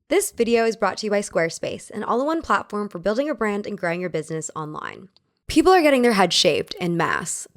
This video is brought to you by Squarespace, an all-in-one platform for building a brand and growing your business online. People are getting their heads shaved en masse.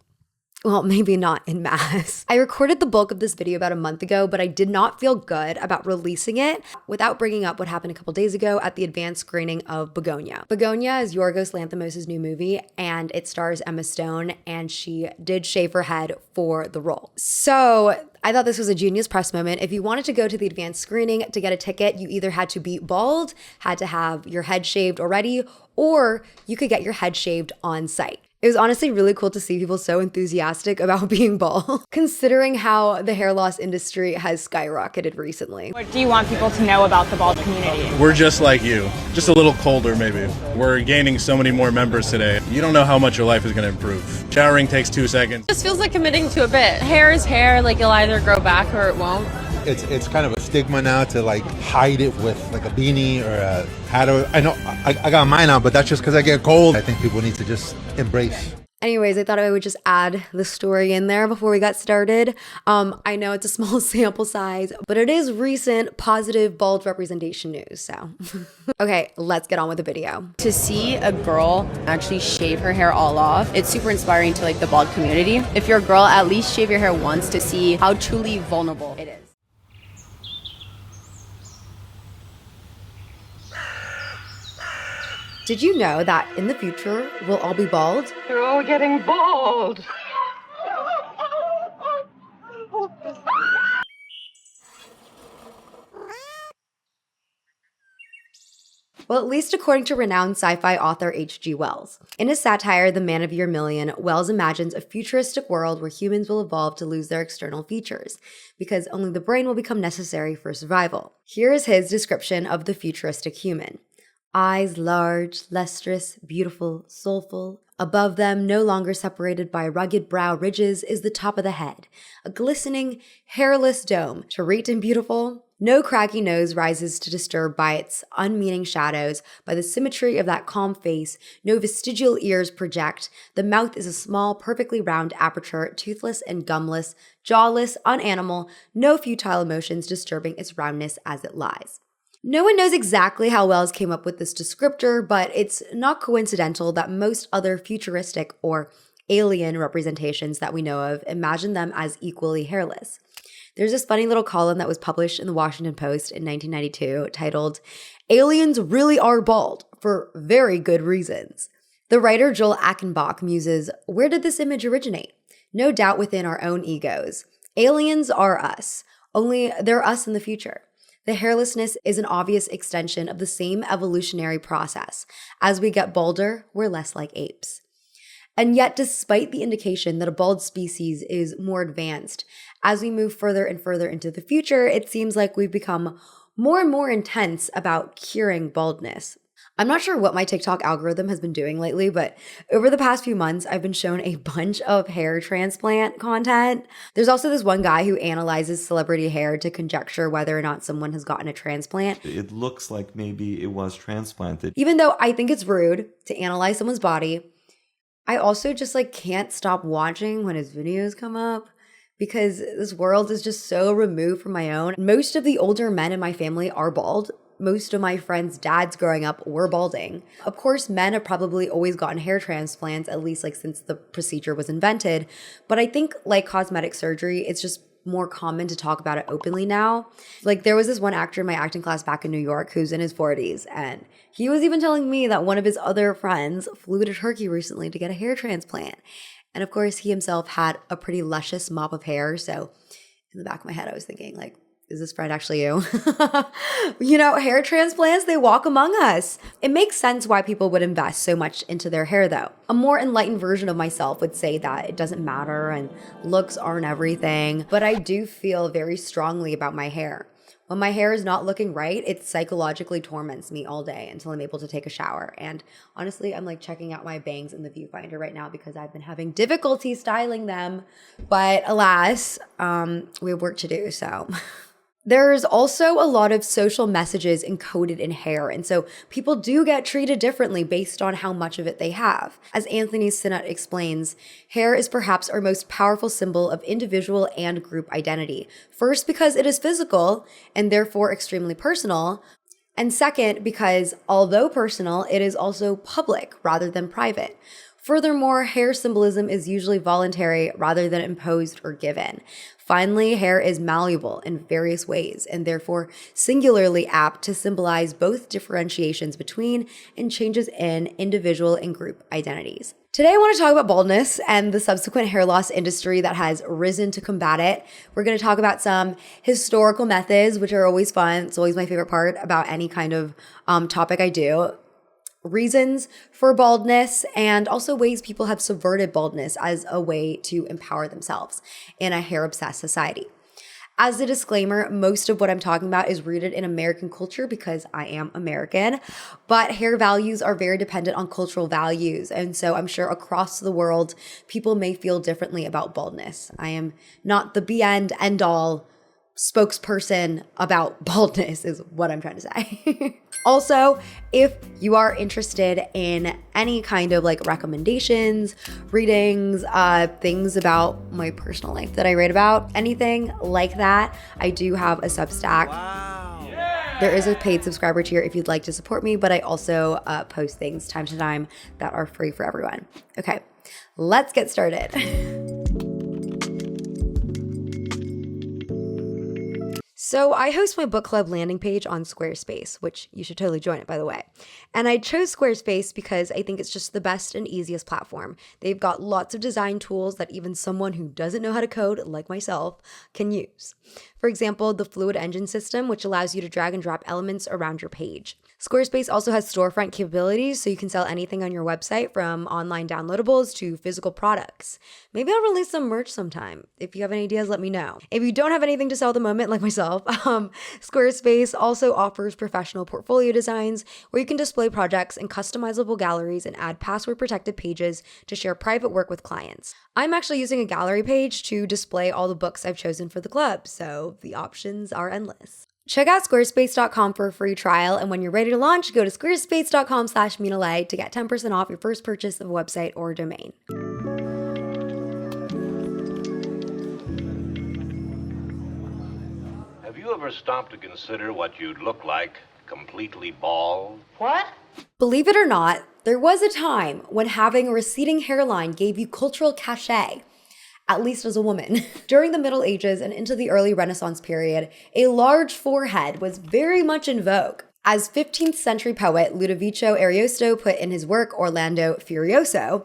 Well, maybe not en masse. I recorded the bulk of this video about a month ago, but I did not feel good about releasing it without bringing up what happened a couple days ago at the advanced screening of Begonia. Begonia is Yorgos Lanthimos' new movie, and it stars Emma Stone, and she did shave her head for the role. So I thought this was a genius press moment. If you wanted to go to the advanced screening to get a ticket, you either had to be bald, had to have your head shaved already, or you could get your head shaved on site. It was honestly really cool to see people so enthusiastic about being bald, considering how the hair loss industry has skyrocketed recently. What do you want people to know about the bald community? We're just like you, just a little colder maybe. We're gaining so many more members today. You don't know how much your life is going to improve. Showering takes 2 seconds. It just feels like committing to a bit. Hair is hair, like it'll either grow back or it won't. It's kind of a stigma now to like hide it with like a beanie or a hat. I know I got mine on, but that's just because I get cold. I think people need to just embrace. Anyways, I thought I would just add the story in there before we got started. I know it's a small sample size, but it is recent positive bald representation news, so. Okay, let's get on with the video. To see a girl actually shave her hair all off, it's super inspiring to like the bald community. If you're a girl, at least shave your hair once to see how truly vulnerable it is. Did you know that in the future, we'll all be bald? They're all getting bald. Well, at least according to renowned sci-fi author H.G. Wells. In his satire, The Man of Year Million, Wells imagines a futuristic world where humans will evolve to lose their external features, because only the brain will become necessary for survival. Here is his description of the futuristic human. Eyes large, lustrous, beautiful, soulful. Above them, no longer separated by rugged brow ridges, is the top of the head, a glistening, hairless dome, terete and beautiful. No craggy nose rises to disturb by its unmeaning shadows. By the symmetry of that calm face, no vestigial ears project. The mouth is a small, perfectly round aperture, toothless and gumless, jawless, unanimal, no futile emotions disturbing its roundness as it lies. No one knows exactly how Wells came up with this descriptor, but it's not coincidental that most other futuristic or alien representations that we know of imagine them as equally hairless. There's this funny little column that was published in the Washington Post in 1992 titled, "Aliens Really Are Bald, for Very Good Reasons." The writer Joel Achenbach muses, where did this image originate? No doubt within our own egos. Aliens are us, only they're us in the future. The hairlessness is an obvious extension of the same evolutionary process. As we get balder, we're less like apes. And yet, despite the indication that a bald species is more advanced, as we move further and further into the future, it seems like we've become more and more intense about curing baldness. I'm not sure what my TikTok algorithm has been doing lately, but over the past few months, I've been shown a bunch of hair transplant content. There's also this one guy who analyzes celebrity hair to conjecture whether or not someone has gotten a transplant. It looks like maybe it was transplanted. Even though I think it's rude to analyze someone's body, I also just can't stop watching when his videos come up because this world is just so removed from my own. Most of the older men in my family are bald. Most of my friends' dads growing up were balding. Of course, men have probably always gotten hair transplants, at least since the procedure was invented. But I think like cosmetic surgery, it's just more common to talk about it openly now. There was this one actor in my acting class back in New York who's in his 40s, and he was even telling me that one of his other friends flew to Turkey recently to get a hair transplant. And of course, he himself had a pretty luscious mop of hair. So in the back of my head, I was thinking is this friend actually you? Hair transplants, they walk among us. It makes sense why people would invest so much into their hair though. A more enlightened version of myself would say that it doesn't matter and looks aren't everything, but I do feel very strongly about my hair. When my hair is not looking right, it psychologically torments me all day until I'm able to take a shower. And honestly, I'm checking out my bangs in the viewfinder right now because I've been having difficulty styling them. But alas, we have work to do, so. There's also a lot of social messages encoded in hair, and so people do get treated differently based on how much of it they have. As Anthony Sinnott explains, hair is perhaps our most powerful symbol of individual and group identity. First, because it is physical and therefore extremely personal, And second, because although personal, it is also public rather than private. Furthermore, hair symbolism is usually voluntary rather than imposed or given. Finally, hair is malleable in various ways and therefore singularly apt to symbolize both differentiations between and changes in individual and group identities. Today, I want to talk about baldness and the subsequent hair loss industry that has risen to combat it. We're going to talk about some historical methods, which are always fun. It's always my favorite part about any kind of topic I do. Reasons for baldness, and also ways people have subverted baldness as a way to empower themselves in a hair-obsessed society. As a disclaimer, most of what I'm talking about is rooted in American culture because I am American, but hair values are very dependent on cultural values. And so I'm sure across the world, people may feel differently about baldness. I am not the be-end, end-all spokesperson about baldness is what I'm trying to say. Also, if you are interested in any kind of like recommendations, readings, things about my personal life that I write about, anything like that, I do have a Substack. Wow. Yeah. There is a paid subscriber tier if you'd like to support me, but I also post things time to time that are free for everyone. Okay, let's get started. So I host my book club landing page on Squarespace, which you should totally join it, by the way. And I chose Squarespace because I think it's just the best and easiest platform. They've got lots of design tools that even someone who doesn't know how to code, like myself, can use. For example, the Fluid Engine system, which allows you to drag and drop elements around your page. Squarespace also has storefront capabilities, so you can sell anything on your website, from online downloadables to physical products. Maybe I'll release some merch sometime. If you have any ideas, let me know. If you don't have anything to sell at the moment, like myself, Squarespace also offers professional portfolio designs where you can display projects in customizable galleries and add password-protected pages to share private work with clients. I'm actually using a gallery page to display all the books I've chosen for the club, so the options are endless. Check out squarespace.com for a free trial, and when you're ready to launch, go to squarespace.com/Michele to get 10% off your first purchase of a website or domain. Have you ever stopped to consider what you'd look like completely bald? What? Believe it or not, there was a time when having a receding hairline gave you cultural cachet. At least as a woman. During the Middle Ages and into the early Renaissance period, a large forehead was very much in vogue. As 15th century poet Ludovico Ariosto put in his work Orlando Furioso,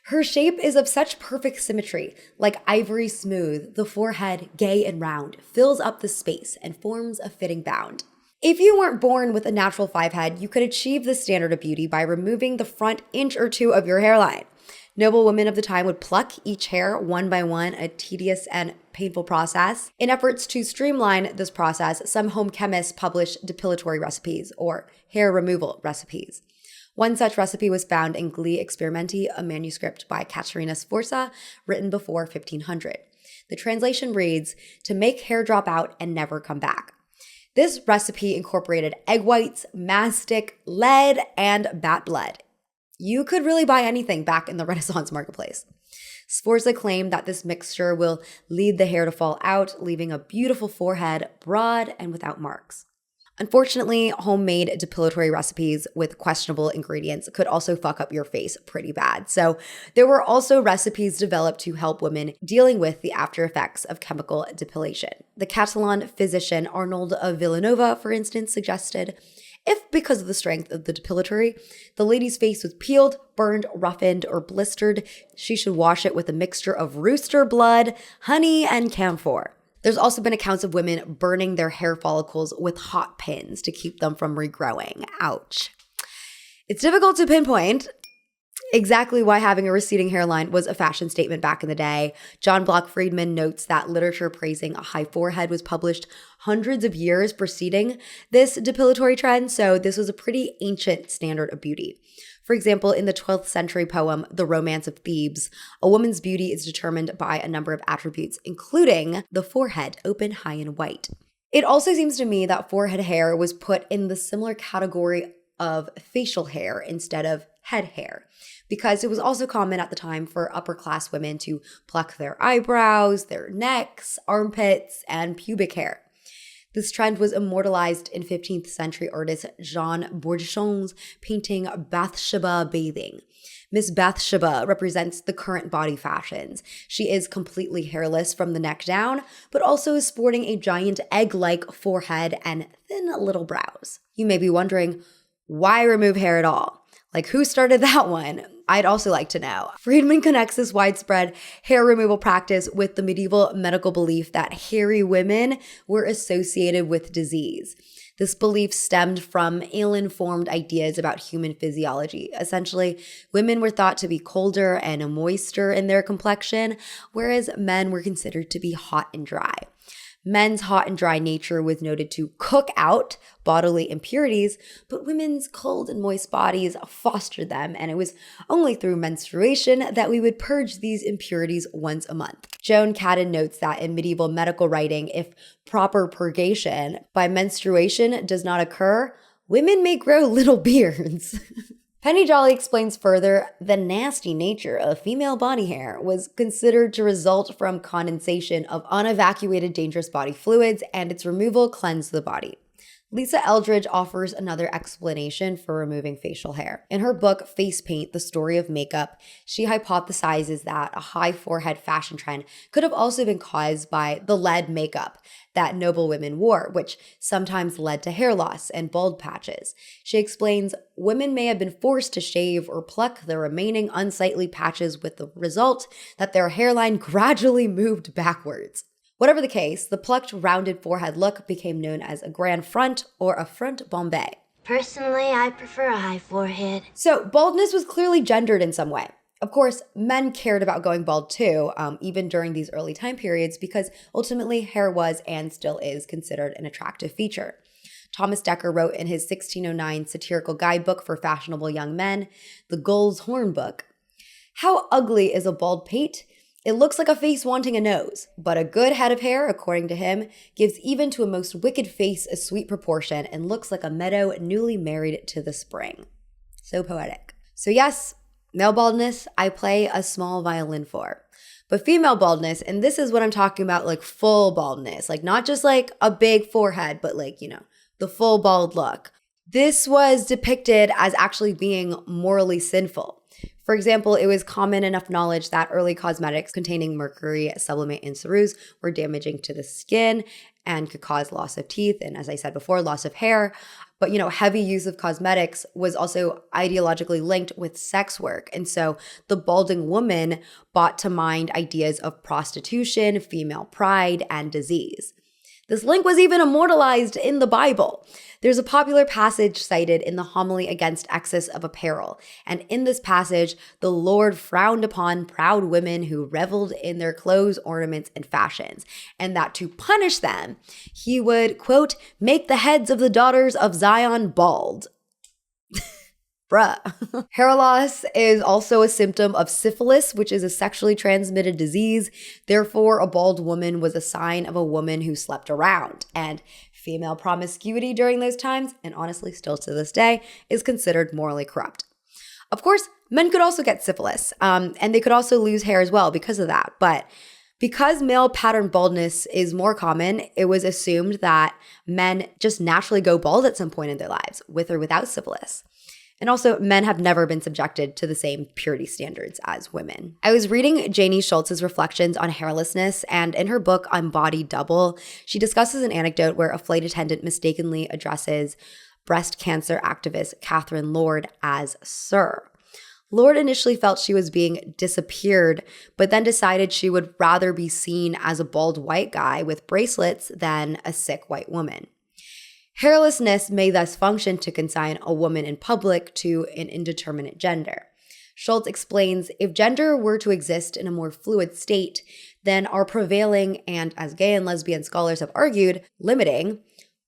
her shape is of such perfect symmetry, like ivory smooth, the forehead, gay and round, fills up the space and forms a fitting bound. If you weren't born with a natural five-head, you could achieve this standard of beauty by removing the front inch or two of your hairline. Noble women of the time would pluck each hair one by one, a tedious and painful process. In efforts to streamline this process, some home chemists published depilatory recipes or hair removal recipes. One such recipe was found in Gli Experimenti, a manuscript by Caterina Sforza, written before 1500. The translation reads, "To make hair drop out and never come back." This recipe incorporated egg whites, mastic, lead, and bat blood. You could really buy anything back in the Renaissance marketplace. Sforza claimed that this mixture will lead the hair to fall out, leaving a beautiful forehead, broad and without marks. Unfortunately, homemade depilatory recipes with questionable ingredients could also fuck up your face pretty bad. So there were also recipes developed to help women dealing with the after effects of chemical depilation. The Catalan physician Arnold of Villanova, for instance, suggested, if because of the strength of the depilatory, the lady's face was peeled, burned, roughened, or blistered, she should wash it with a mixture of rooster blood, honey, and camphor. There's also been accounts of women burning their hair follicles with hot pins to keep them from regrowing. Ouch. It's difficult to pinpoint exactly why having a receding hairline was a fashion statement back in the day. John Block Friedman notes that literature praising a high forehead was published hundreds of years preceding this depilatory trend, so this was a pretty ancient standard of beauty. For example, in the 12th century poem, The Romance of Thebes, a woman's beauty is determined by a number of attributes, including the forehead, open, high, and white. It also seems to me that forehead hair was put in the similar category of facial hair instead of head hair, because it was also common at the time for upper class women to pluck their eyebrows, their necks, armpits, and pubic hair. This trend was immortalized in 15th century artist Jean Bourdichon's painting Bathsheba Bathing. Miss Bathsheba represents the current body fashions. She is completely hairless from the neck down, but also is sporting a giant egg-like forehead and thin little brows. You may be wondering, why remove hair at all? Like, who started that one? I'd also like to know. Friedman connects this widespread hair removal practice with the medieval medical belief that hairy women were associated with disease. This belief stemmed from ill-informed ideas about human physiology. Essentially, women were thought to be colder and moister in their complexion, whereas men were considered to be hot and dry. Men's hot and dry nature was noted to cook out bodily impurities, but women's cold and moist bodies fostered them, and it was only through menstruation that we would purge these impurities once a month. Joan Cadden notes that in medieval medical writing, if proper purgation by menstruation does not occur, women may grow little beards. Penny Jolly explains further, the nasty nature of female body hair was considered to result from condensation of unevacuated dangerous body fluids, and its removal cleansed the body. Lisa Eldridge offers another explanation for removing facial hair. In her book, Face Paint, The Story of Makeup, she hypothesizes that a high forehead fashion trend could have also been caused by the lead makeup that noble women wore, which sometimes led to hair loss and bald patches. She explains, women may have been forced to shave or pluck the remaining unsightly patches with the result that their hairline gradually moved backwards. Whatever the case, the plucked, rounded forehead look became known as a grand front or a front bombée. Personally, I prefer a high forehead. So baldness was clearly gendered in some way. Of course, men cared about going bald too, even during these early time periods, because ultimately hair was and still is considered an attractive feature. Thomas Deckar wrote in his 1609 satirical guidebook for fashionable young men, the Guls horne-booke, "How ugly is a bald pate? It looks like a face wanting a nose, but a good head of hair, according to him, gives even to a most wicked face a sweet proportion and looks like a meadow newly married to the spring." So poetic. So yes, male baldness, I play a small violin for. But female baldness, and this is what I'm talking about, like full baldness, like not just like a big forehead, but like, the full bald look. This was depicted as actually being morally sinful. For example, it was common enough knowledge that early cosmetics containing mercury, sublimate, and ceruse were damaging to the skin and could cause loss of teeth and, as I said before, loss of hair. But, heavy use of cosmetics was also ideologically linked with sex work. And so the balding woman brought to mind ideas of prostitution, female pride, and disease. This link was even immortalized in the Bible. There's a popular passage cited in the homily against excess of apparel. And in this passage, the Lord frowned upon proud women who reveled in their clothes, ornaments, and fashions. And that to punish them, he would, quote, make the heads of the daughters of Zion bald. Bruh. Hair loss is also a symptom of syphilis, which is a sexually transmitted disease. Therefore, a bald woman was a sign of a woman who slept around. And female promiscuity during those times, and honestly still to this day, is considered morally corrupt. Of course, men could also get syphilis, and they could also lose hair as well because of that. But because male pattern baldness is more common, it was assumed that men just naturally go bald at some point in their lives, with or without syphilis. And also, men have never been subjected to the same purity standards as women. I was reading Janie Schultz's reflections on hairlessness, and in her book, Unbodied Double, she discusses an anecdote where a flight attendant mistakenly addresses breast cancer activist Catherine Lord as Sir. Lord initially felt she was being disappeared, but then decided she would rather be seen as a bald white guy with bracelets than a sick white woman. Hairlessness may thus function to consign a woman in public to an indeterminate gender. Schultz explains, if gender were to exist in a more fluid state, then our prevailing and, as gay and lesbian scholars have argued, limiting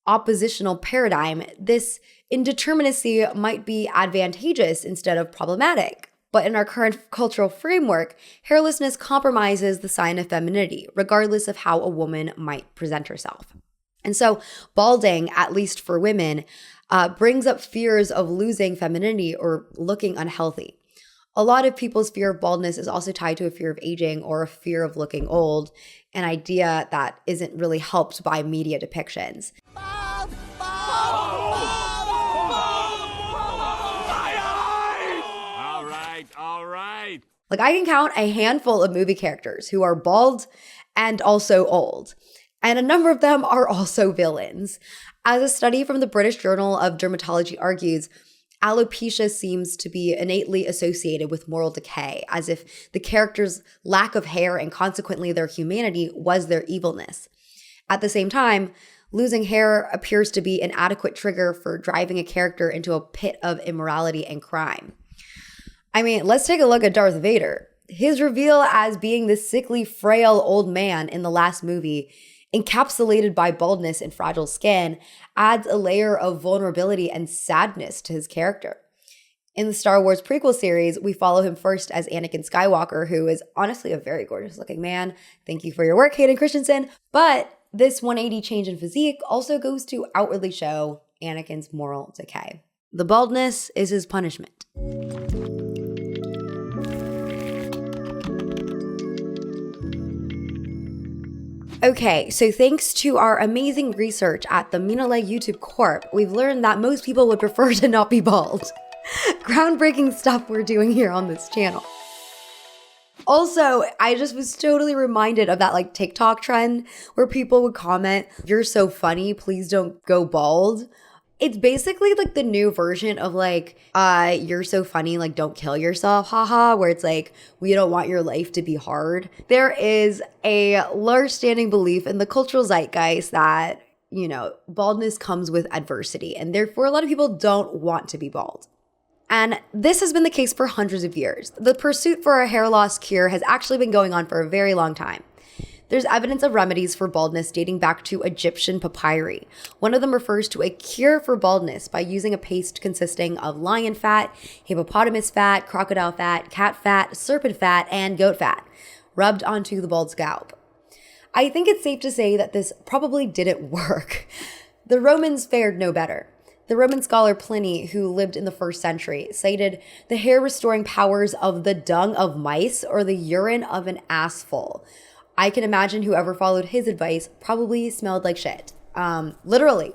oppositional paradigm, this indeterminacy might be advantageous instead of problematic. But in our current cultural framework, hairlessness compromises the sign of femininity, regardless of how a woman might present herself. And so balding, at least for women, brings up fears of losing femininity or looking unhealthy. A lot of people's fear of baldness is also tied to a fear of aging or a fear of looking old, an idea that isn't really helped by media depictions. All right. Like, I can count a handful of movie characters who are bald and also old, and a number of them are also villains. As a study from the British Journal of Dermatology argues, alopecia seems to be innately associated with moral decay, as if the character's lack of hair and consequently their humanity was their evilness. At the same time, losing hair appears to be an adequate trigger for driving a character into a pit of immorality and crime. I mean, let's take a look at Darth Vader. His reveal as being this sickly, frail old man in the last movie, encapsulated by baldness and fragile skin, adds a layer of vulnerability and sadness to his character. In the Star Wars prequel series, we follow him first as Anakin Skywalker, who is honestly a very gorgeous looking man. Thank you for your work, Hayden Christensen. But this 180 change in physique also goes to outwardly show Anakin's moral decay. The baldness is his punishment. Okay, so thanks to our amazing research at the Mina YouTube Corp, we've learned that most people would prefer to not be bald. Groundbreaking stuff we're doing here on this channel. Also, I just was totally reminded of that like TikTok trend where people would comment, "You're so funny, please don't go bald." It's basically like the new version of like, "You're so funny, like don't kill yourself, haha," where it's like, we don't want your life to be hard. There is a large standing belief in the cultural zeitgeist that, you know, baldness comes with adversity, and therefore a lot of people don't want to be bald. And this has been the case for hundreds of years. The pursuit for a hair loss cure has actually been going on for a very long time. There's evidence of remedies for baldness dating back to Egyptian papyri. One of them refers to a cure for baldness by using a paste consisting of lion fat, hippopotamus fat, crocodile fat, cat fat, serpent fat, and goat fat, rubbed onto the bald scalp. I think it's safe to say that this probably didn't work. The Romans fared no better. The Roman scholar Pliny, who lived in the 1st century, cited the hair-restoring powers of the dung of mice or the urine of an assful. I can imagine whoever followed his advice probably smelled like shit. Literally,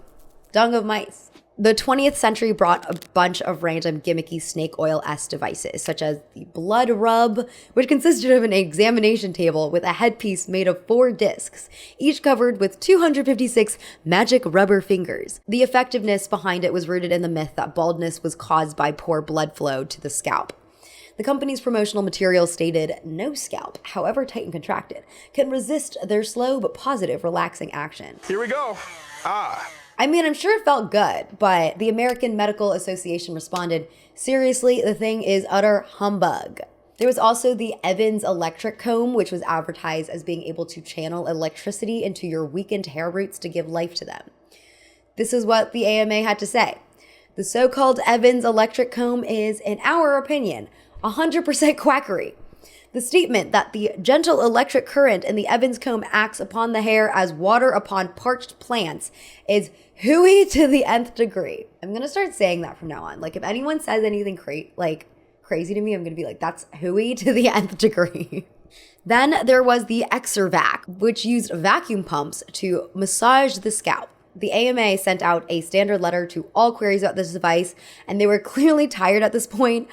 dung of mice. The 20th century brought a bunch of random gimmicky snake oil-esque devices, such as the blood rub, which consisted of an examination table with a headpiece made of 4 discs, each covered with 256 magic rubber fingers. The effectiveness behind it was rooted in the myth that baldness was caused by poor blood flow to the scalp. The company's promotional material stated, "No scalp, however tight and contracted, can resist their slow but positive relaxing action." Here we go. I mean, I'm sure it felt good, but the American Medical Association responded, "Seriously, the thing is utter humbug." There was also the Evans electric comb, which was advertised as being able to channel electricity into your weakened hair roots to give life to them. This is what the AMA had to say. The so-called Evans electric comb is, in our opinion, 100% quackery. The statement that the gentle electric current in the Evans comb acts upon the hair as water upon parched plants is hooey to the nth degree. I'm going to start saying that from now on. Like, if anyone says anything crazy to me, I'm going to be like, that's hooey to the nth degree. Then there was the Exervac, which used vacuum pumps to massage the scalp. The AMA sent out a standard letter to all queries about this device, and they were clearly tired at this point.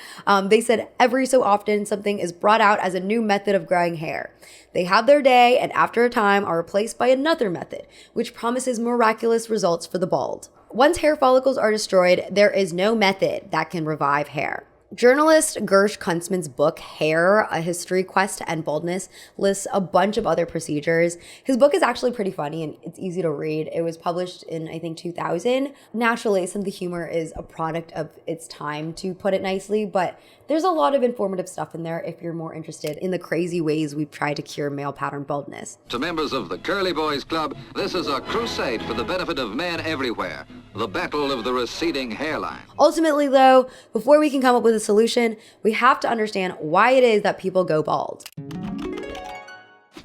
They said every so often something is brought out as a new method of growing hair. They have their day, and after a time are replaced by another method, which promises miraculous results for the bald. Once hair follicles are destroyed, there is no method that can revive hair. Journalist Gersh Kuntzman's book, Hair, A History Quest to End Baldness, lists a bunch of other procedures. His book is actually pretty funny and it's easy to read. It was published in, I think, 2000. Naturally, some of the humor is a product of its time, to put it nicely, but there's a lot of informative stuff in there if you're more interested in the crazy ways we've tried to cure male pattern baldness. To members of the Curly Boys Club, this is a crusade for the benefit of men everywhere. The battle of the receding hairline. Ultimately, though, before we can come up with a solution, we have to understand why it is that people go bald.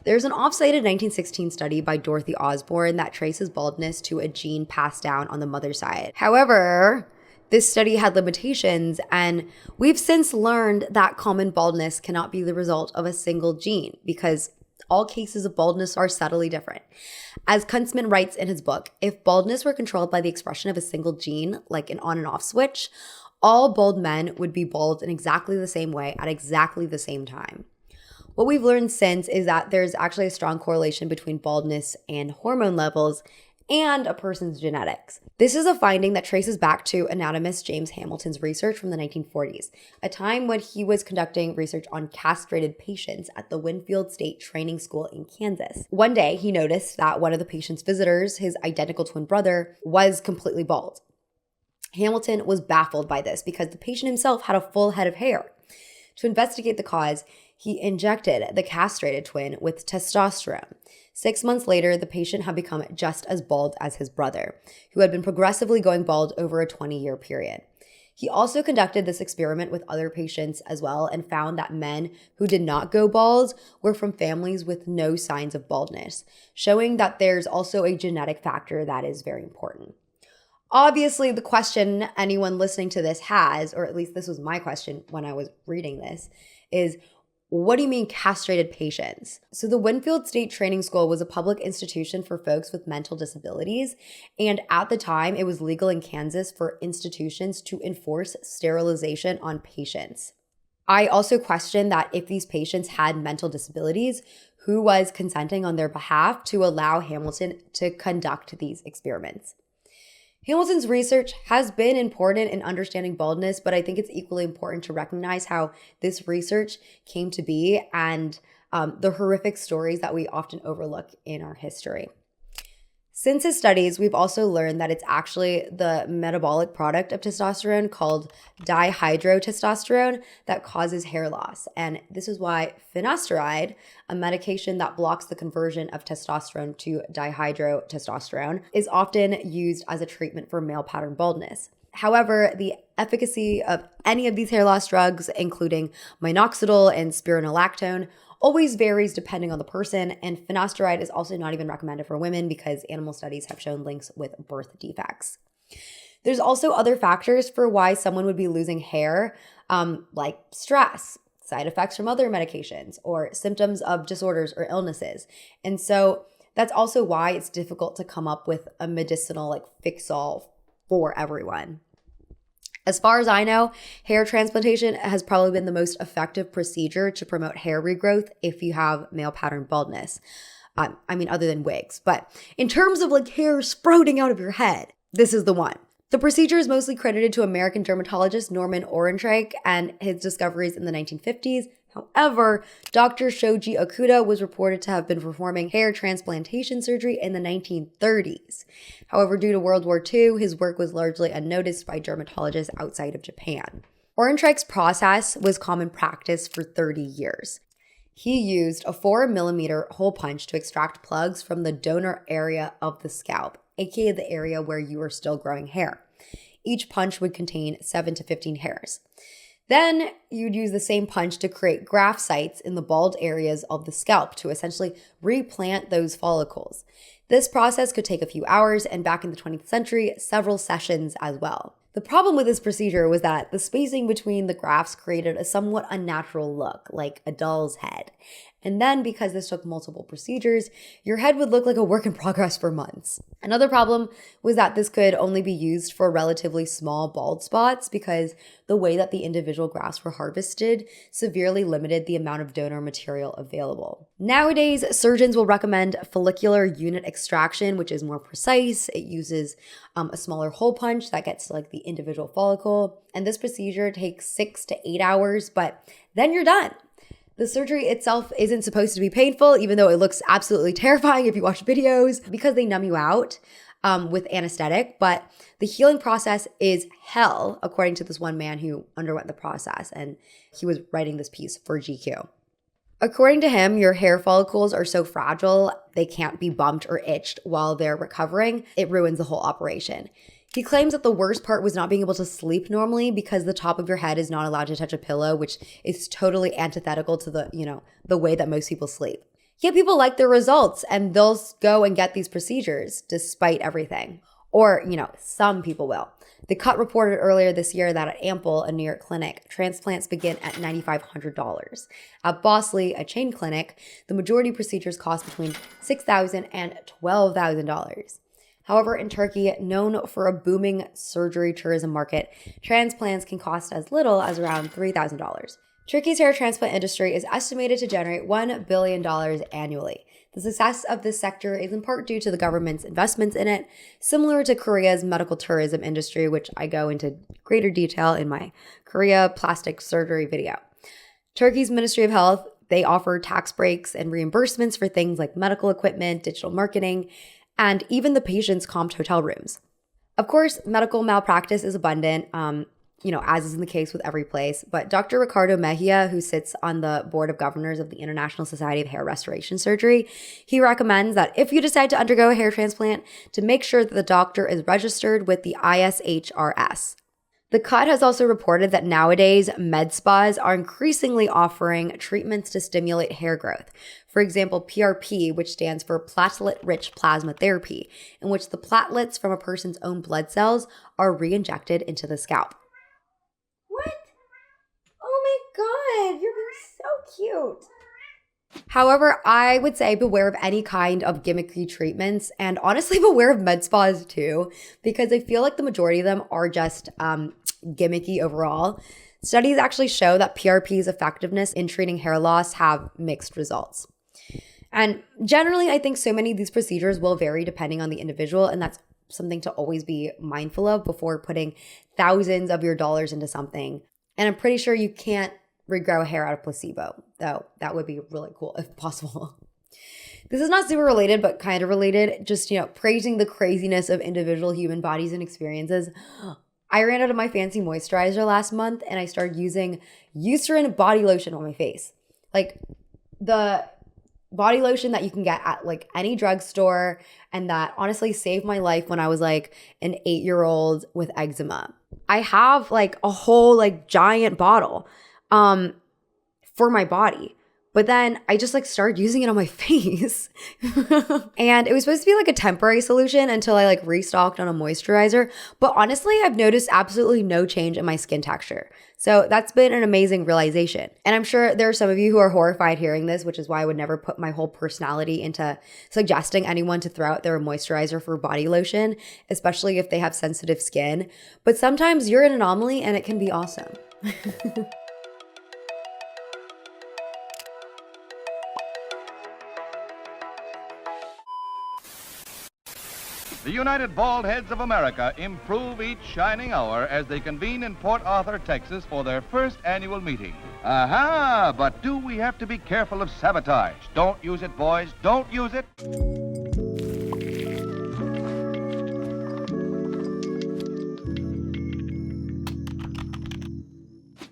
There's an off-cited 1916 study by Dorothy Osborne that traces baldness to a gene passed down on the mother's side. However, This study had limitations, and we've since learned that common baldness cannot be the result of a single gene because all cases of baldness are subtly different. As Kuntzman writes in his book, if baldness were controlled by the expression of a single gene, like an on and off switch, all bald men would be bald in exactly the same way at exactly the same time. What we've learned since is that there's actually a strong correlation between baldness and hormone levels and a person's genetics. This is a finding that traces back to anatomist James Hamilton's research from the 1940s, a time when he was conducting research on castrated patients at the Winfield State Training School in Kansas. One day, he noticed that one of the patient's visitors, his identical twin brother, was completely bald. Hamilton was baffled by this because the patient himself had a full head of hair. To investigate the cause, he injected the castrated twin with testosterone. 6 months later, the patient had become just as bald as his brother, who had been progressively going bald over a 20-year period. He also conducted this experiment with other patients as well and found that men who did not go bald were from families with no signs of baldness, showing that there's also a genetic factor that is very important. Obviously, the question anyone listening to this has, or at least this was my question when I was reading this, is what do you mean castrated patients? So the Winfield State Training School was a public institution for folks with mental disabilities. And at the time, it was legal in Kansas for institutions to enforce sterilization on patients. I also question that if these patients had mental disabilities, who was consenting on their behalf to allow Hamilton to conduct these experiments? Hamilton's research has been important in understanding baldness, but I think it's equally important to recognize how this research came to be and the horrific stories that we often overlook in our history. Since his studies, we've also learned that it's actually the metabolic product of testosterone called dihydrotestosterone that causes hair loss. And this is why finasteride, a medication that blocks the conversion of testosterone to dihydrotestosterone, is often used as a treatment for male pattern baldness. However, the efficacy of any of these hair loss drugs, including minoxidil and spironolactone, always varies depending on the person, and finasteride is also not even recommended for women because animal studies have shown links with birth defects. There's also other factors for why someone would be losing hair, like stress, side effects from other medications, or symptoms of disorders or illnesses. And so that's also why it's difficult to come up with a medicinal fix-all for everyone. As far as I know, hair transplantation has probably been the most effective procedure to promote hair regrowth if you have male pattern baldness. Other than wigs. But in terms of hair sprouting out of your head, this is the one. The procedure is mostly credited to American dermatologist Norman Orentreich and his discoveries in the 1950s. However, Dr. Shoji Okuda was reported to have been performing hair transplantation surgery in the 1930s. However, due to World War II, his work was largely unnoticed by dermatologists outside of Japan. Orentreich's process was common practice for 30 years. He used a 4mm hole punch to extract plugs from the donor area of the scalp, aka the area where you are still growing hair. Each punch would contain 7 to 15 hairs. Then you'd use the same punch to create graft sites in the bald areas of the scalp to essentially replant those follicles. This process could take a few hours, and back in the 20th century, several sessions as well. The problem with this procedure was that the spacing between the grafts created a somewhat unnatural look, like a doll's head. And then, because this took multiple procedures, your head would look like a work in progress for months. Another problem was that this could only be used for relatively small bald spots because the way that the individual grafts were harvested severely limited the amount of donor material available. Nowadays, surgeons will recommend follicular unit extraction, which is more precise. It uses a smaller hole punch that gets to the individual follicle. And this procedure takes 6 to 8 hours, but then you're done. The surgery itself isn't supposed to be painful, even though it looks absolutely terrifying if you watch videos, because they numb you out with anesthetic. But the healing process is hell, according to this one man who underwent the process, and he was writing this piece for GQ. According to him, your hair follicles are so fragile, they can't be bumped or itched while they're recovering. It ruins the whole operation. He claims that the worst part was not being able to sleep normally because the top of your head is not allowed to touch a pillow, which is totally antithetical to the way that most people sleep. Yet people like their results and they'll go and get these procedures despite everything. Or, some people will. The Cut reported earlier this year that at Ample, a New York clinic, transplants begin at $9,500. At Bosley, a chain clinic, the majority procedures cost between $6,000 and $12,000. However, in Turkey, known for a booming surgery tourism market, transplants can cost as little as around $3,000. Turkey's hair transplant industry is estimated to generate $1 billion annually. The success of this sector is in part due to the government's investments in it, similar to Korea's medical tourism industry, which I go into greater detail in my Korea plastic surgery video. Turkey's Ministry of Health, they offer tax breaks and reimbursements for things like medical equipment, digital marketing, and even the patient's comped hotel rooms. Of course, medical malpractice is abundant, as is in the case with every place. But Dr. Ricardo Mejia, who sits on the board of governors of the International Society of Hair Restoration Surgery, he recommends that if you decide to undergo a hair transplant, to make sure that the doctor is registered with the ISHRS. The Cut has also reported that nowadays, med spas are increasingly offering treatments to stimulate hair growth. For example, PRP, which stands for platelet-rich plasma therapy, in which the platelets from a person's own blood cells are re-injected into the scalp. What? Oh my God, you're being so cute. However, I would say beware of any kind of gimmicky treatments, and honestly beware of med spas too, because I feel like the majority of them are just gimmicky overall. Studies actually show that PRP's effectiveness in treating hair loss have mixed results. And generally, I think so many of these procedures will vary depending on the individual, and that's something to always be mindful of before putting thousands of your dollars into something. And I'm pretty sure you can't regrow hair out of placebo, though that would be really cool if possible. This is not super related, but kind of related. Just, praising the craziness of individual human bodies and experiences. I ran out of my fancy moisturizer last month and I started using Eucerin body lotion on my face. Like the body lotion that you can get at like any drugstore, and that honestly saved my life when I was like an 8-year-old with eczema. I have like a whole like giant bottle for my body. But then I just like started using it on my face. And it was supposed to be like a temporary solution until I like restocked on a moisturizer. But honestly, I've noticed absolutely no change in my skin texture. So that's been an amazing realization. And I'm sure there are some of you who are horrified hearing this, which is why I would never put my whole personality into suggesting anyone to throw out their moisturizer for body lotion, especially if they have sensitive skin. But sometimes you're an anomaly and it can be awesome. The United Bald Heads of America improve each shining hour as they convene in Port Arthur, Texas for their first annual meeting. Aha! But do we have to be careful of sabotage? Don't use it, boys. Don't use it.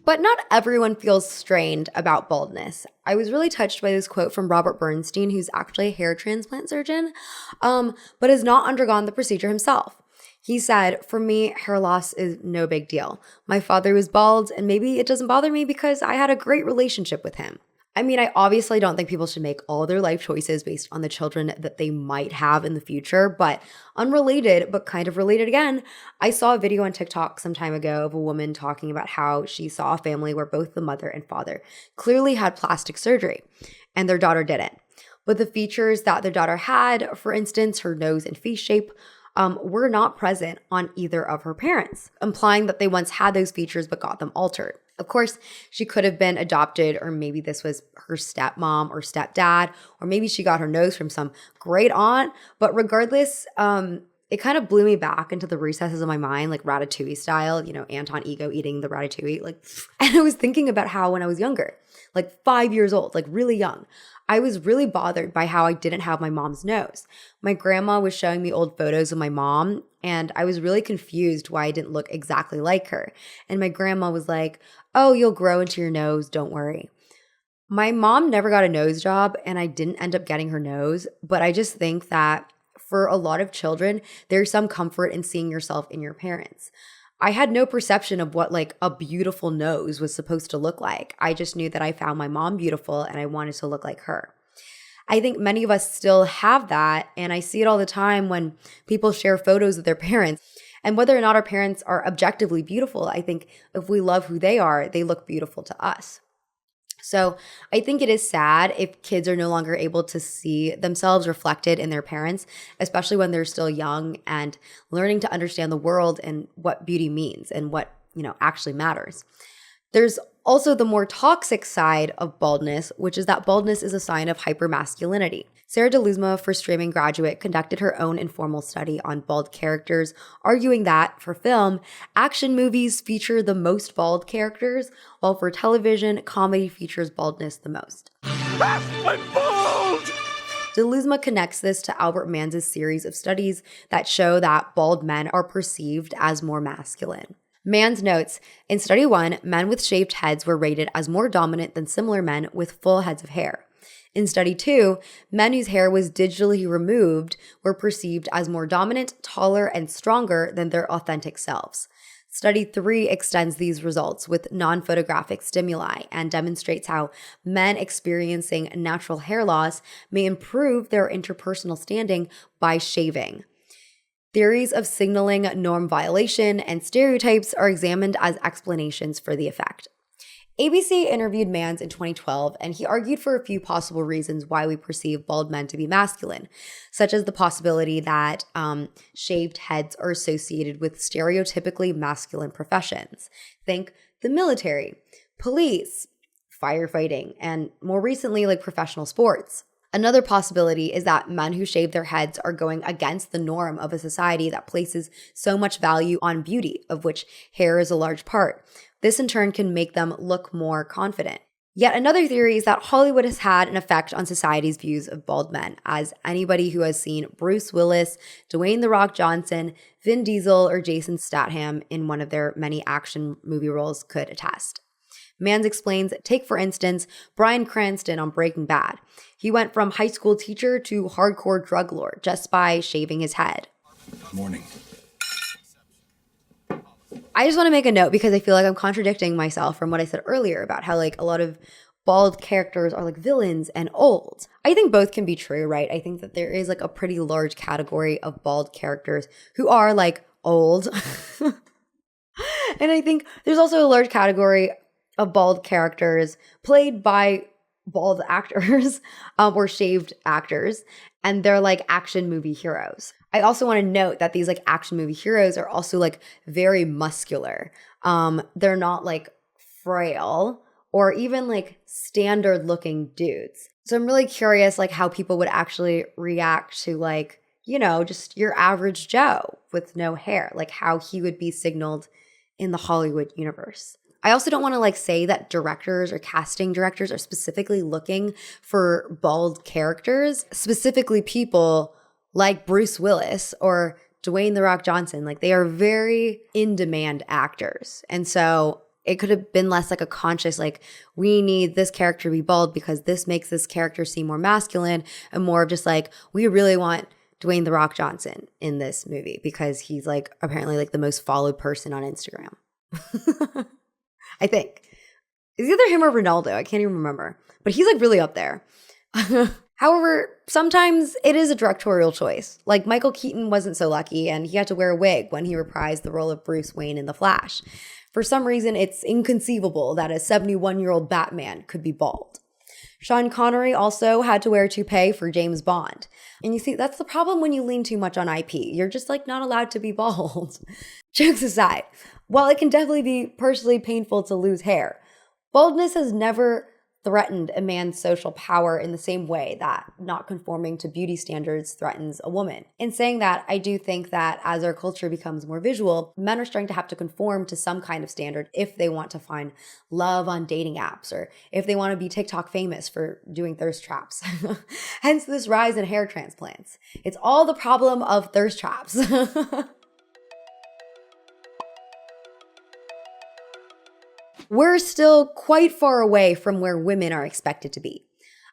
But not everyone feels strained about baldness. I was really touched by this quote from Robert Bernstein, who's actually a hair transplant surgeon, but has not undergone the procedure himself. He said, "For me, hair loss is no big deal. My father was bald, and maybe it doesn't bother me because I had a great relationship with him." I mean, I obviously don't think people should make all their life choices based on the children that they might have in the future, but unrelated, but kind of related again, I saw a video on TikTok some time ago of a woman talking about how she saw a family where both the mother and father clearly had plastic surgery, and their daughter didn't. But the features that their daughter had, for instance, her nose and face shape, were not present on either of her parents, implying that they once had those features but got them altered. Of course, she could have been adopted, or maybe this was her stepmom or stepdad, or maybe she got her nose from some great aunt. But regardless, it kind of blew me back into the recesses of my mind, like Ratatouille style, Anton Ego eating the Ratatouille. And I was thinking about how when I was younger, like 5 years old, like really young, I was really bothered by how I didn't have my mom's nose. My grandma was showing me old photos of my mom, and I was really confused why I didn't look exactly like her. And my grandma was like, "Oh, you'll grow into your nose, don't worry." My mom never got a nose job, and I didn't end up getting her nose, but I just think that for a lot of children, there's some comfort in seeing yourself in your parents. I had no perception of what like a beautiful nose was supposed to look like. I just knew that I found my mom beautiful and I wanted to look like her. I think many of us still have that, and I see it all the time when people share photos of their parents. And whether or not our parents are objectively beautiful, I think if we love who they are, they look beautiful to us. So I think it is sad if kids are no longer able to see themselves reflected in their parents, especially when they're still young and learning to understand the world and what beauty means and what, actually matters. There's also the more toxic side of baldness, which is that baldness is a sign of hypermasculinity. Sarah DeLuzma, for Streaming graduate, conducted her own informal study on bald characters, arguing that, for film, action movies feature the most bald characters, while for television, comedy features baldness the most. I'm bald! DeLuzma connects this to Albert Manz's series of studies that show that bald men are perceived as more masculine. Manz notes, in study 1, men with shaved heads were rated as more dominant than similar men with full heads of hair. In study 2, men whose hair was digitally removed were perceived as more dominant, taller, and stronger than their authentic selves. Study 3 extends these results with non-photographic stimuli and demonstrates how men experiencing natural hair loss may improve their interpersonal standing by shaving. Theories of signaling norm violation and stereotypes are examined as explanations for the effect. ABC interviewed Manz in 2012, and he argued for a few possible reasons why we perceive bald men to be masculine, such as the possibility that shaved heads are associated with stereotypically masculine professions. Think the military, police, firefighting, and more recently, like professional sports. Another possibility is that men who shave their heads are going against the norm of a society that places so much value on beauty, of which hair is a large part. This in turn can make them look more confident. Yet another theory is that Hollywood has had an effect on society's views of bald men, as anybody who has seen Bruce Willis, Dwayne "The Rock" Johnson, Vin Diesel, or Jason Statham in one of their many action movie roles could attest. Manz explains, take for instance, Bryan Cranston on Breaking Bad. He went from high school teacher to hardcore drug lord just by shaving his head. Morning. I just want to make a note because I feel like I'm contradicting myself from what I said earlier about how a lot of bald characters are villains and old. I think both can be true, right? I think that there is a pretty large category of bald characters who are old. And I think there's also a large category of bald characters played by bald actors or shaved actors, and they're action movie heroes. I also want to note that these action movie heroes are also very muscular. They're not frail or even standard looking dudes. So I'm really curious how people would actually react to just your average Joe with no hair, how he would be signaled in the Hollywood universe. I also don't want to say that directors or casting directors are specifically looking for bald characters, specifically people like Bruce Willis or Dwayne "The Rock" Johnson. They are very in-demand actors. And so it could have been less a conscious, we need this character to be bald because this makes this character seem more masculine, and more of just we really want Dwayne "The Rock" Johnson in this movie because he's apparently the most followed person on Instagram. I think. It's either him or Ronaldo. I can't even remember. But he's really up there. However, sometimes it is a directorial choice. Michael Keaton wasn't so lucky, and he had to wear a wig when he reprised the role of Bruce Wayne in The Flash. For some reason, it's inconceivable that a 71-year-old Batman could be bald. Sean Connery also had to wear a toupee for James Bond. And you see, that's the problem when you lean too much on IP. You're just not allowed to be bald. Jokes aside, while it can definitely be personally painful to lose hair, baldness has never threatened a man's social power in the same way that not conforming to beauty standards threatens a woman. In saying that, I do think that as our culture becomes more visual, men are starting to have to conform to some kind of standard if they want to find love on dating apps or if they want to be TikTok famous for doing thirst traps. Hence this rise in hair transplants. It's all the problem of thirst traps. We're still quite far away from where women are expected to be.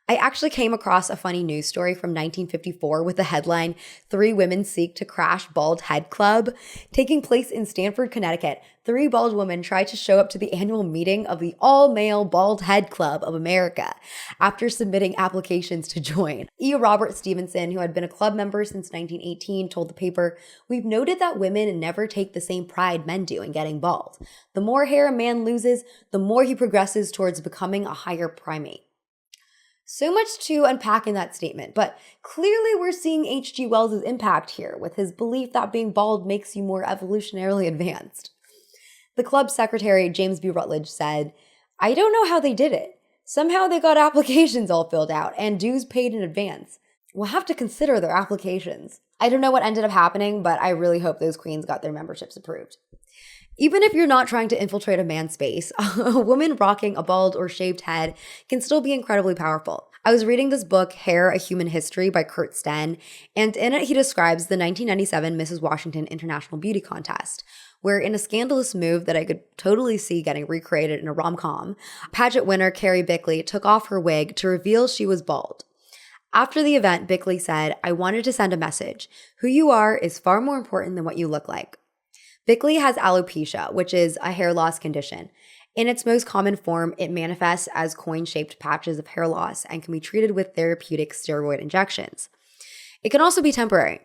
I actually came across a funny news story from 1954 with the headline, "Three Women Seek to Crash Bald Head Club." Taking place in Stamford, Connecticut, 3 bald women tried to show up to the annual meeting of the All-Male Bald Head Club of America after submitting applications to join. E. Robert Stevenson, who had been a club member since 1918, told the paper, "We've noted that women never take the same pride men do in getting bald. The more hair a man loses, the more he progresses towards becoming a higher primate." So much to unpack in that statement, but clearly we're seeing H.G. Wells' impact here with his belief that being bald makes you more evolutionarily advanced. The club secretary, James B. Rutledge, said, "I don't know how they did it. Somehow they got applications all filled out and dues paid in advance. We'll have to consider their applications." I don't know what ended up happening, but I really hope those queens got their memberships approved. Even if you're not trying to infiltrate a man's space, a woman rocking a bald or shaved head can still be incredibly powerful. I was reading this book, Hair, A Human History by Kurt Sten, and in it he describes the 1997 Mrs. Washington International Beauty Contest, where in a scandalous move that I could totally see getting recreated in a rom-com, pageant winner Carrie Bickley took off her wig to reveal she was bald. After the event, Bickley said, "I wanted to send a message. Who you are is far more important than what you look like." Bickley has alopecia, which is a hair loss condition. In its most common form, it manifests as coin-shaped patches of hair loss and can be treated with therapeutic steroid injections. It can also be temporary.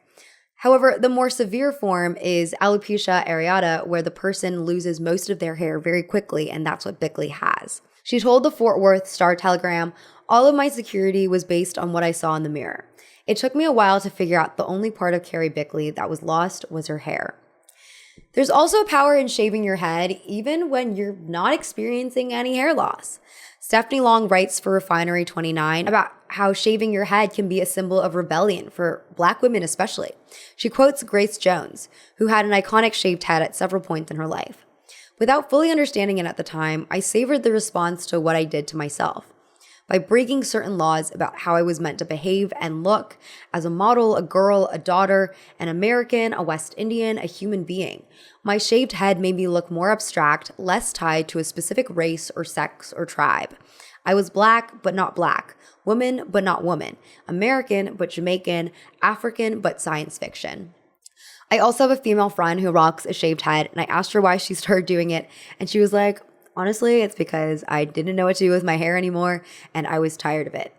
However, the more severe form is alopecia areata, where the person loses most of their hair very quickly, and that's what Bickley has. She told the Fort Worth Star-Telegram, "All of my security was based on what I saw in the mirror. It took me a while to figure out the only part of Carrie Bickley that was lost was her hair." There's also power in shaving your head, even when you're not experiencing any hair loss. Stephanie Long writes for Refinery29 about how shaving your head can be a symbol of rebellion for Black women especially. She quotes Grace Jones, who had an iconic shaved head at several points in her life. "Without fully understanding it at the time, I savored the response to what I did to myself. By breaking certain laws about how I was meant to behave and look as a model, a girl, a daughter, an American, a West Indian, a human being. My shaved head made me look more abstract, less tied to a specific race or sex or tribe. I was Black, but not Black. Woman, but not woman. American, but Jamaican. African, but science fiction." I also have a female friend who rocks a shaved head, and I asked her why she started doing it, and she was like, "Honestly, it's because I didn't know what to do with my hair anymore, and I was tired of it."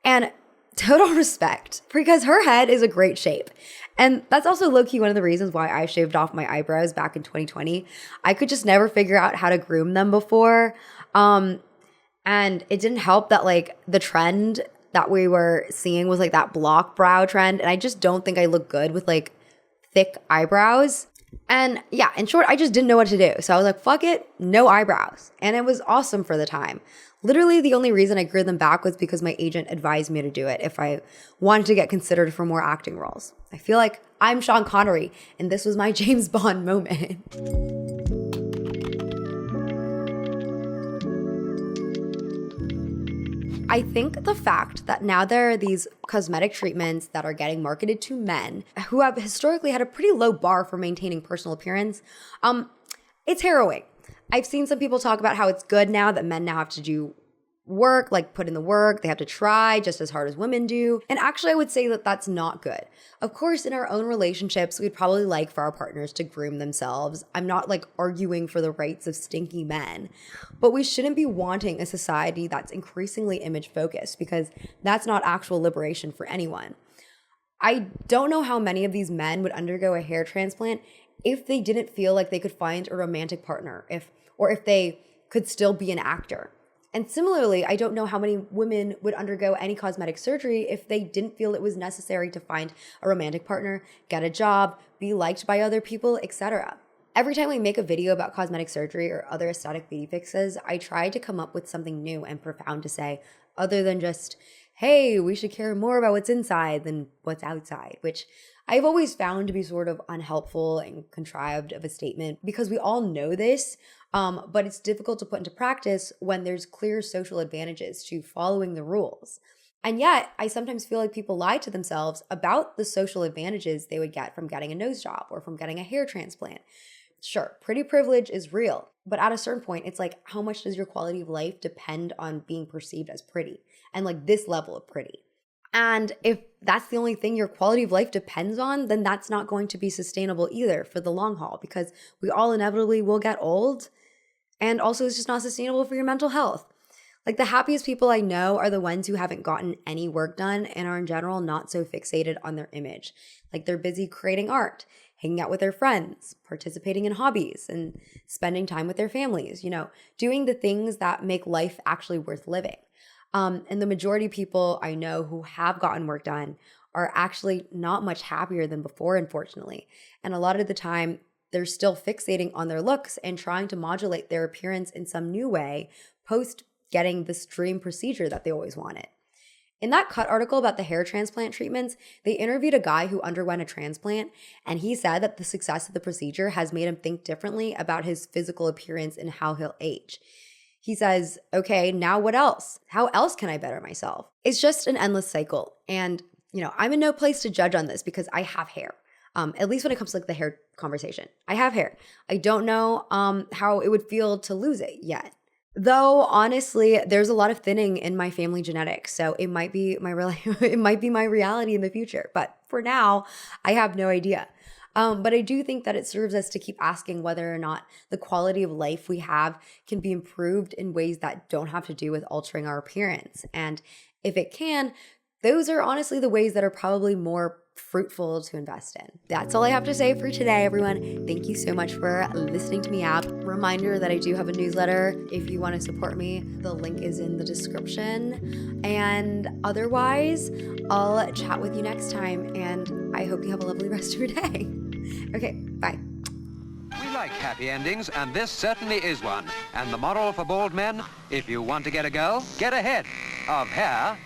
And total respect, because her head is a great shape. And that's also low-key one of the reasons why I shaved off my eyebrows back in 2020. I could just never figure out how to groom them before. And it didn't help that like the trend that we were seeing was like that block brow trend. And I just don't think I look good with like thick eyebrows. And yeah, in short, I just didn't know what to do. So I was like, fuck it, no eyebrows. And it was awesome for the time. Literally the only reason I grew them back was because my agent advised me to do it if I wanted to get considered for more acting roles. I feel like I'm Sean Connery, and this was my James Bond moment. I think the fact that now there are these cosmetic treatments that are getting marketed to men who have historically had a pretty low bar for maintaining personal appearance, it's harrowing. I've seen some people talk about how it's good now that men now have to do work, like put in the work, they have to try just as hard as women do. And actually, I would say that that's not good. Of course, in our own relationships, we'd probably like for our partners to groom themselves. I'm not like arguing for the rights of stinky men, but we shouldn't be wanting a society that's increasingly image focused because that's not actual liberation for anyone. I don't know how many of these men would undergo a hair transplant if they didn't feel like they could find a romantic partner, if they could still be an actor. And similarly, I don't know how many women would undergo any cosmetic surgery if they didn't feel it was necessary to find a romantic partner, get a job, be liked by other people, etc. Every time we make a video about cosmetic surgery or other aesthetic beauty fixes, I try to come up with something new and profound to say, other than just, hey, we should care more about what's inside than what's outside, which I've always found to be sort of unhelpful and contrived of a statement because we all know this, but it's difficult to put into practice when there's clear social advantages to following the rules. And yet, I sometimes feel like people lie to themselves about the social advantages they would get from getting a nose job or from getting a hair transplant. Sure, pretty privilege is real, But at a certain point, it's like, how much does your quality of life depend on being perceived as pretty? And like this level of pretty. And if that's the only thing your quality of life depends on, then that's not going to be sustainable either for the long haul, because we all inevitably will get old. And also, it's just not sustainable for your mental health. Like, the happiest people I know are the ones who haven't gotten any work done and are in general not so fixated on their image. Like, they're busy creating art, hanging out with their friends, participating in hobbies, and spending time with their families, you know, doing the things that make life actually worth living. And the majority of people I know who have gotten work done are actually not much happier than before, unfortunately. And a lot of the time, they're still fixating on their looks and trying to modulate their appearance in some new way post getting this dream procedure that they always wanted. In that Cut article about the hair transplant treatments, they interviewed a guy who underwent a transplant, and he said that the success of the procedure has made him think differently about his physical appearance and how he'll age. He says, okay, now what else? How else can I better myself? It's just an endless cycle. And, you know, I'm in no place to judge on this because I have hair. At least when it comes to like the hair conversation. I have hair. I don't know how it would feel to lose it yet. Though honestly, there's a lot of thinning in my family genetics, so it might be my reality in the future. But for now, I have no idea. But I do think that it serves us to keep asking whether or not the quality of life we have can be improved in ways that don't have to do with altering our appearance. And if it can, those are honestly the ways that are probably more fruitful to invest in. That's all I have to say for today, everyone. Thank you so much for listening to me out. Reminder that I do have a newsletter. If you want to support me, the link is in the description. And otherwise, I'll chat with you next time, and I hope you have a lovely rest of your day. Okay, bye. We like happy endings, and this certainly is one. And the moral for bald men, if you want to get a girl, get a head of hair